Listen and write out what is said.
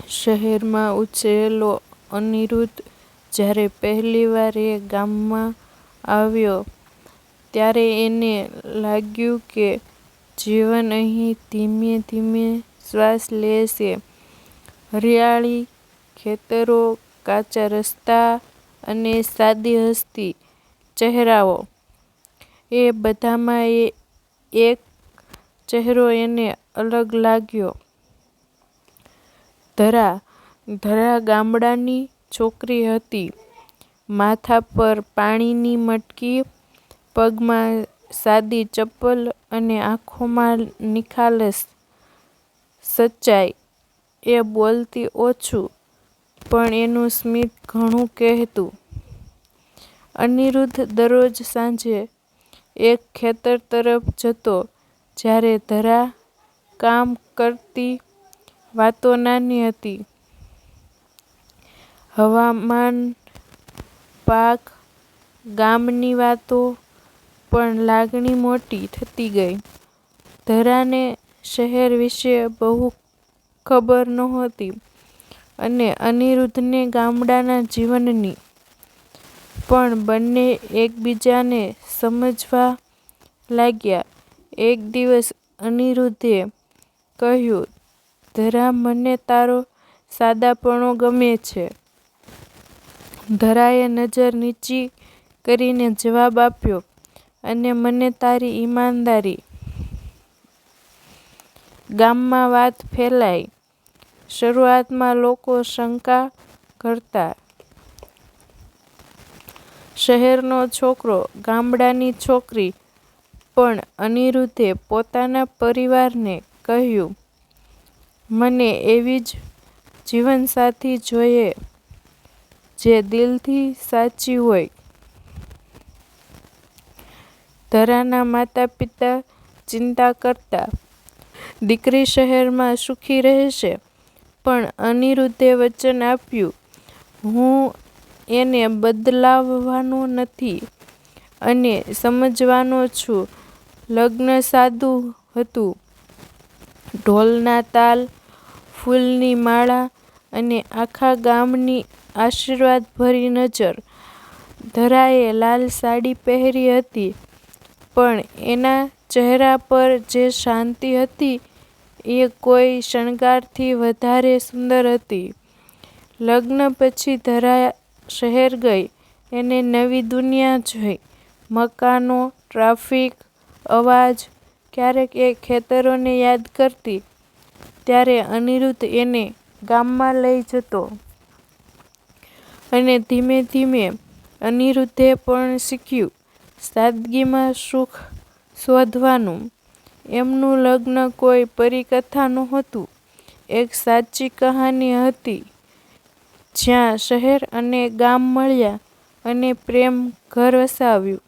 શહેરમાં ઉછરેલો અનિરુદ્ધ જ્યારે પહેલીવાર એ ગામમાં આવ્યો ત્યારે એને લાગ્યું કે જીવન અહીં ધીમે ધીમે શ્વાસ લે છે. હરિયાળી, ખેતરો, કાચા રસ્તા અને સાદી હસતી ચહેરાઓ, એ બધામાં એક ચહેરો એને અલગ લાગ્યો. ધરા ગામડાની છોકરી હતી. માથા પર પાણીની મટકી, પગમાં સાદી ચપ્પલ અને આંખોમાં નિખાલસ સચ્ચાઈ. એ બોલતી ઓછું, પણ એનું સ્મિત ઘણું કહેતું. અનિરુદ્ધ દરરોજ સાંજે એક ખેતર તરફ જતો જ્યારે ધરા કામ કરતી. વાતો નાની હતી. હવામાન, પાક, ગામની વાતો, પણ લાગણી મોટી થતી ગઈ. ધરાને શહેર વિશે બહુ ખબર નહોતી અને અનિરુદ્ધને ગામડાના જીવનની. પણ બંને એકબીજાને સમજવા લાગ્યા. એક દિવસ અનિરુદ્ધે કહ્યું, ધરા, મને તારો સાદાપણો ગમે છે. ધરાએ નજર નીચી કરીને જવાબ આપ્યો, અને મને તારી ઈમાનદારી. ગામમાં વાત ફેલાઈ. શરૂઆતમાં લોકો શંકા કરતા. શહેરનો છોકરો, ગામડાની છોકરી. પણ અનિરુદ્ધે પોતાના પરિવારને કહ્યું, મને એવી જ જીવનસાથી જોઈએ જે દિલથી સાચી હોય. ધરાના માતા પિતા ચિંતા કરતા. દીકરી શહેરમાં સુખી રહેશે. પણ અનિરુદ્ધે વચન આપ્યું, હું એને બદલાવવાનો નથી અને સમજવાનો છું. લગ્ન સાદું હતું. ઢોલના તાલ, ફૂલની માળા અને આખા ગામની આશીર્વાદભરી નજર. ધરાએ લાલ સાડી પહેરી હતી, પણ એના ચહેરા પર જે શાંતિ હતી એ કોઈ શણગારથી વધારે સુંદર હતી. લગ્ન પછી ધરા શહેર ગઈ. એને નવી દુનિયા જોઈ. મકાનો, ટ્રાફિક, અવાજ. ક્યારેક એ ખેતરોને યાદ કરતી. ત્યારે અનિરુદ્ધ એને ગામમાં લઈ જતો. અને ધીમે ધીમે અનિરુદ્ધે પણ શીખ્યું સાદગીમાં સુખ શોધવાનું. એમનું લગ્ન કોઈ પરીકથા નહોતું. એક સાચી કહાની હતી, જ્યાં શહેર અને ગામ મળ્યા અને પ્રેમ ઘર વસાવ્યું.